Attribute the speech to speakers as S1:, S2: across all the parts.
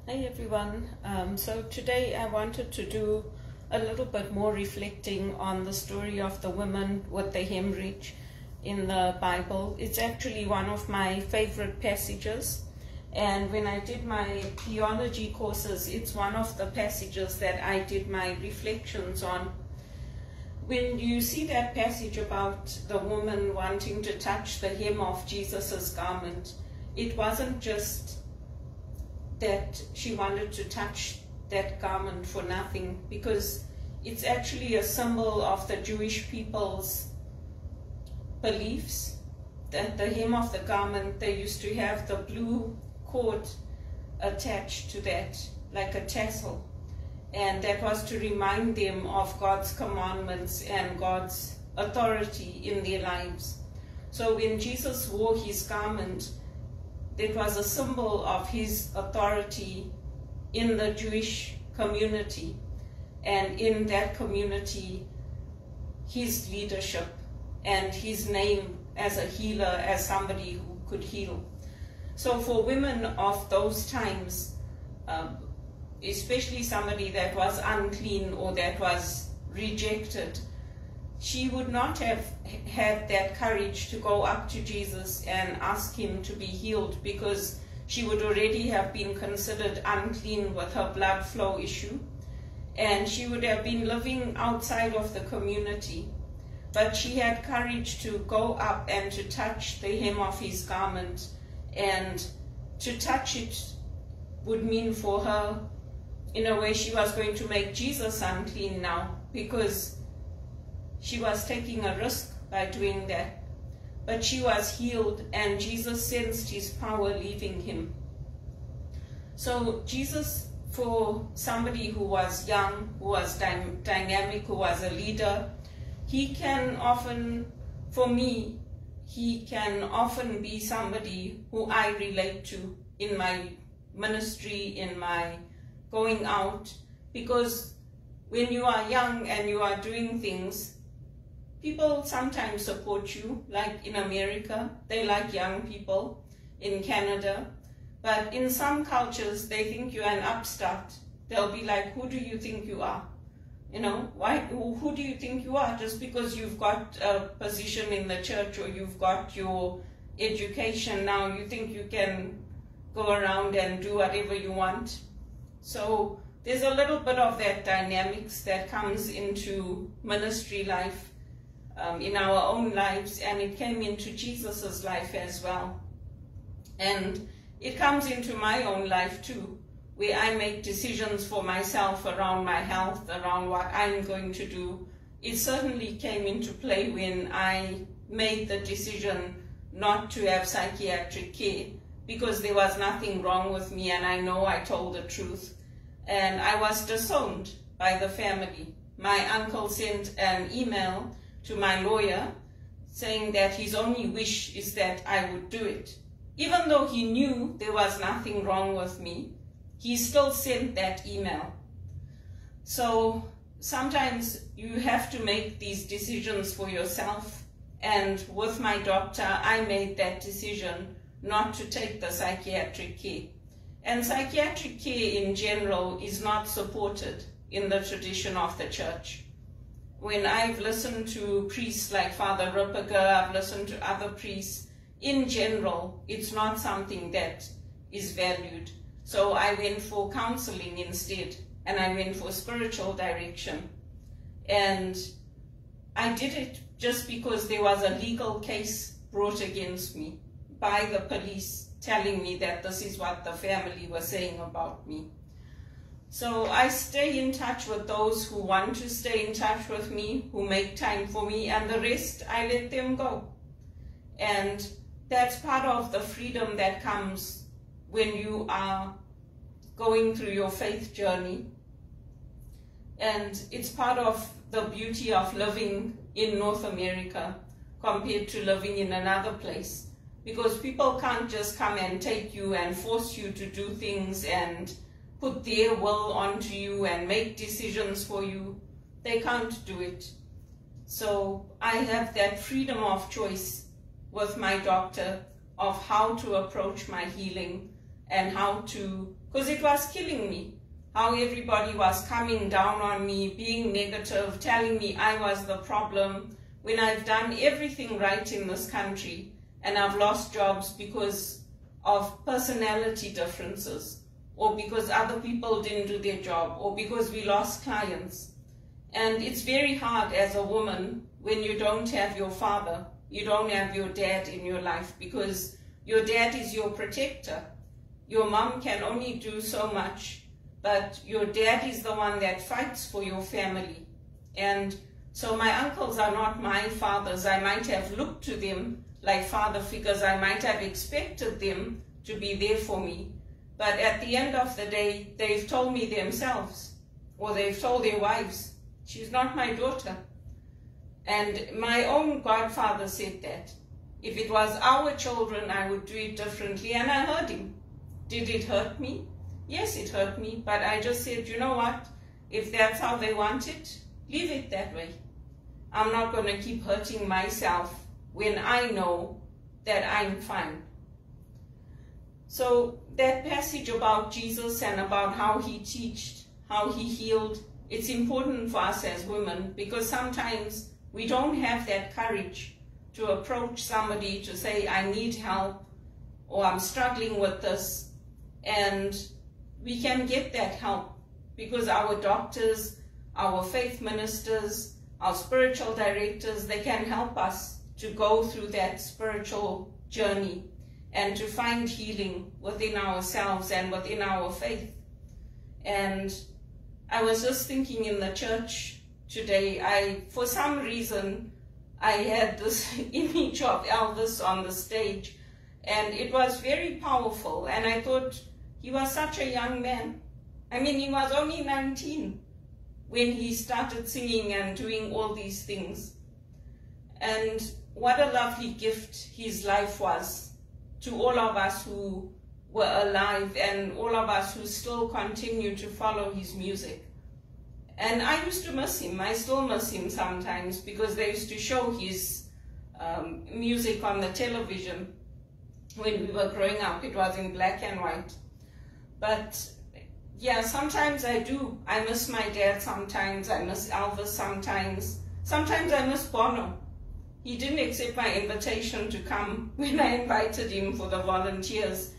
S1: Hi everyone. So today I wanted to do a little bit more reflecting on the story of the woman with the hemorrhage in the Bible. It's actually one of my favorite passages, and when I did my theology courses, it's one of the passages that I did my reflections on. When you see that passage about the woman wanting to touch the hem of Jesus's garment, it wasn't just that she wanted to touch that garment for nothing, because it's actually a symbol of the Jewish people's beliefs that the hem of the garment, they used to have the blue cord attached to that, like a tassel. And that was to remind them of God's commandments and God's authority in their lives. So when Jesus wore his garment, it was a symbol of his authority in the Jewish community, and in that community, his leadership and his name as a healer, as somebody who could heal. So for women of those times, especially somebody that was unclean or that was rejected, she would not have had that courage to go up to Jesus and ask him to be healed, because she would already have been considered unclean with her blood flow issue, and she would have been living outside of the community. But she had courage to go up and to touch the hem of his garment, and to touch it would mean for her, in a way, she was going to make Jesus unclean now, because she was taking a risk by doing that. But she was healed, and Jesus sensed his power leaving him. So Jesus, for somebody who was young, who was dynamic, who was a leader, he can often, for me, he can often be somebody who I relate to in my ministry, in my going out, because when you are young and you are doing things, people sometimes support you. Like in America, they like young people. In Canada, but in some cultures, they think you're an upstart. They'll be like, who do you think you are? You know, who do you think you are? Just because you've got a position in the church or you've got your education now, you think you can go around and do whatever you want? So there's a little bit of that dynamics that comes into ministry life, in our own lives, and it came into Jesus's life as well. And it comes into my own life too, where I make decisions for myself around my health, around what I'm going to do. It certainly came into play when I made the decision not to have psychiatric care, because there was nothing wrong with me, and I know I told the truth. And I was disowned by the family. My uncle sent an email to my lawyer saying that his only wish is that I would do it. Even though he knew there was nothing wrong with me, he still sent that email. So sometimes you have to make these decisions for yourself. And with my doctor, I made that decision not to take the psychiatric care. And psychiatric care in general is not supported in the tradition of the church. When I've listened to priests like Father Ripperger, I've listened to other priests, in general, it's not something that is valued. So I went for counseling instead, and I went for spiritual direction. And I did it just because there was a legal case brought against me by the police, telling me that this is what the family was saying about me. So I stay in touch with those who want to stay in touch with me, who make time for me, and the rest, I let them go. And that's part of the freedom that comes when you are going through your faith journey. And it's part of the beauty of living in North America compared to living in another place. Because people can't just come and take you and force you to do things and put their will onto you and make decisions for you. They can't do it. So I have that freedom of choice with my doctor of how to approach my healing and how to, because it was killing me, how everybody was coming down on me, being negative, telling me I was the problem, when I've done everything right in this country and I've lost jobs because of personality differences, or because other people didn't do their job, or because we lost clients. And it's very hard as a woman when you don't have your father, you don't have your dad in your life, because your dad is your protector. Your mom can only do so much, but your dad is the one that fights for your family. And so my uncles are not my fathers. I might have looked to them like father figures. I might have expected them to be there for me. But at the end of the day, they've told me themselves, or they've told their wives, she's not my daughter. And my own godfather said that. If it was our children, I would do it differently. And I heard him. Did it hurt me? Yes, it hurt me. But I just said, you know what? If that's how they want it, leave it that way. I'm not going to keep hurting myself when I know that I'm fine. So that passage about Jesus and about how he taught, how he healed, it's important for us as women, because sometimes we don't have that courage to approach somebody to say, I need help, or I'm struggling with this. And we can get that help because our doctors, our faith ministers, our spiritual directors, they can help us to go through that spiritual journey and to find healing within ourselves and within our faith. And I was just thinking in the church today, for some reason, I had this image of Elvis on the stage, and it was very powerful. And I thought, he was such a young man. I mean, he was only 19 when he started singing and doing all these things. And what a lovely gift his life was to all of us who were alive and all of us who still continue to follow his music. And I used to miss him. I still miss him sometimes, because they used to show his music on the television when we were growing up. It was in black and white. But yeah, sometimes I do. I miss my dad sometimes. I miss Elvis sometimes. Sometimes I miss Bono. He didn't accept my invitation to come when I invited him for the volunteers.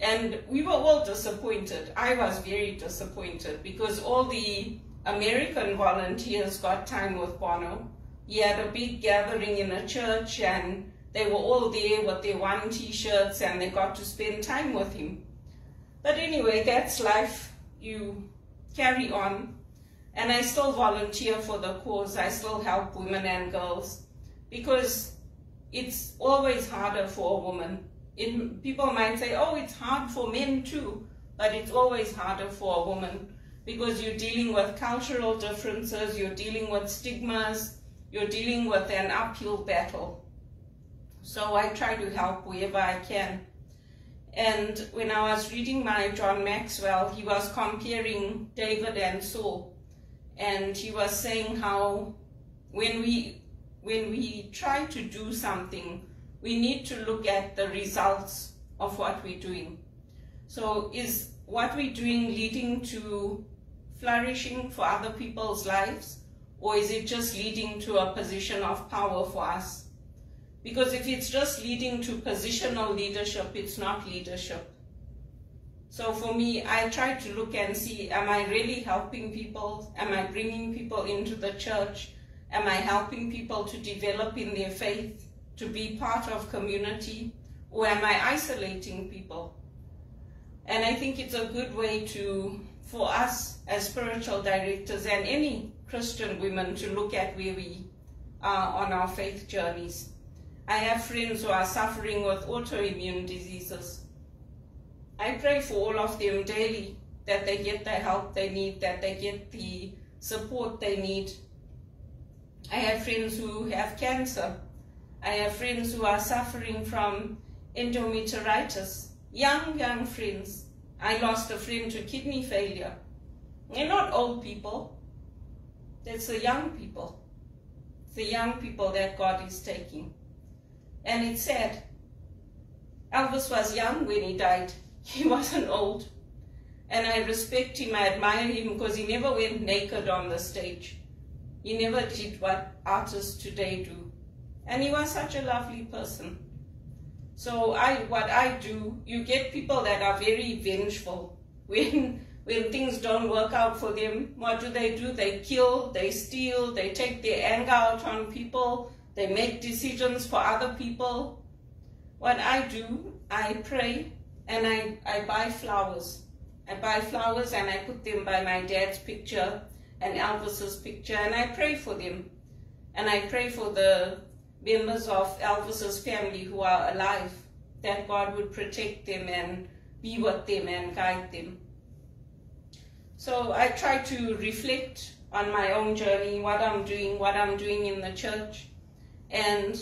S1: And we were all disappointed. I was very disappointed, because all the American volunteers got time with Bono. He had a big gathering in a church, and they were all there with their one t-shirts, and they got to spend time with him. But anyway, that's life. You carry on. And I still volunteer for the cause. I still help women and girls, because it's always harder for a woman. People might say, oh, it's hard for men too, but it's always harder for a woman, because you're dealing with cultural differences, you're dealing with stigmas, you're dealing with an uphill battle. So I try to help wherever I can. And when I was reading my John Maxwell, he was comparing David and Saul. And he was saying how when we try to do something, we need to look at the results of what we're doing. So is what we're doing leading to flourishing for other people's lives, or is it just leading to a position of power for us? Because if it's just leading to positional leadership, it's not leadership. So for me, I try to look and see, am I really helping people? Am I bringing people into the church? Am I helping people to develop in their faith, to be part of community? Or am I isolating people? And I think it's a good way for us as spiritual directors and any Christian women to look at where we are on our faith journeys. I have friends who are suffering with autoimmune diseases. I pray for all of them daily, that they get the help they need, that they get the support they need. I have friends who have cancer. I have friends who are suffering from endometritis. Young friends. I lost a friend to kidney failure. They're not old people. It's the young people. It's the young people that God is taking. And it's sad. Elvis was young when he died. he wasn't old. And I respect him, I admire him, because he never went naked on the stage. He never did what artists today do. And he was such a lovely person. So what I do, you get people that are very vengeful. When things don't work out for them, what do? They kill, they steal, they take their anger out on people, they make decisions for other people. What I do, I pray and I buy flowers. I buy flowers and I put them by my dad's picture and Elvis's picture, and I pray for them. And I pray for the members of Elvis's family who are alive, that God would protect them and be with them and guide them. So I try to reflect on my own journey, what I'm doing in the church. And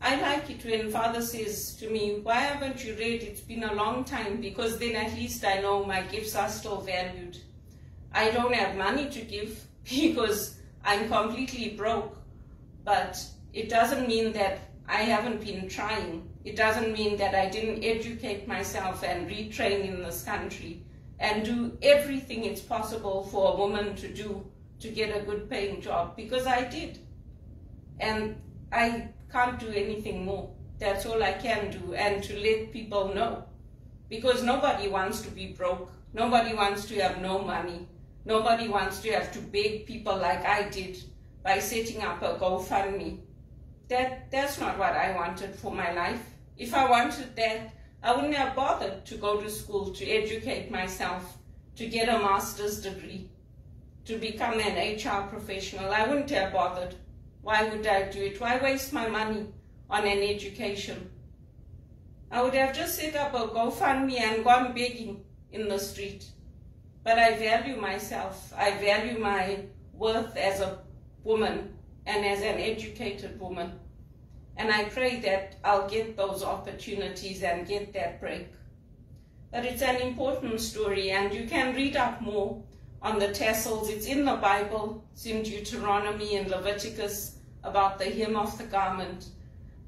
S1: I like it when Father says to me, why haven't you read? It's been a long time, because then at least I know my gifts are still valued. I don't have money to give because I'm completely broke, but it doesn't mean that I haven't been trying. It doesn't mean that I didn't educate myself and retrain in this country and do everything it's possible for a woman to do to get a good paying job, because I did. And I can't do anything more. That's all I can do, and to let people know. Because nobody wants to be broke. Nobody wants to have no money. Nobody wants to have to beg people like I did by setting up a GoFundMe. That's not what I wanted for my life. If I wanted that, I wouldn't have bothered to go to school, to educate myself, to get a master's degree, to become an HR professional. I wouldn't have bothered. Why would I do it? Why waste my money on an education? I would have just set up a GoFundMe and gone begging in the street. But I value myself. I value my worth as a woman and as an educated woman. And I pray that I'll get those opportunities and get that break. But it's an important story, and you can read up more on the tassels. It's in the Bible. It's in Deuteronomy and Leviticus about the hem of the garment.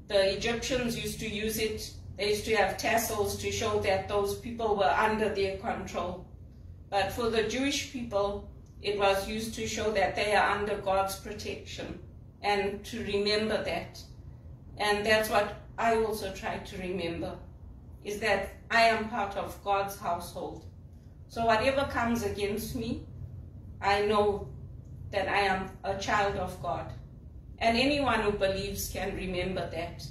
S1: The Egyptians used to use it. They used to have tassels to show that those people were under their control. But for the Jewish people, it was used to show that they are under God's protection, and to remember that. And that's what I also try to remember, is that I am part of God's household. So whatever comes against me, I know that I am a child of God. And anyone who believes can remember that.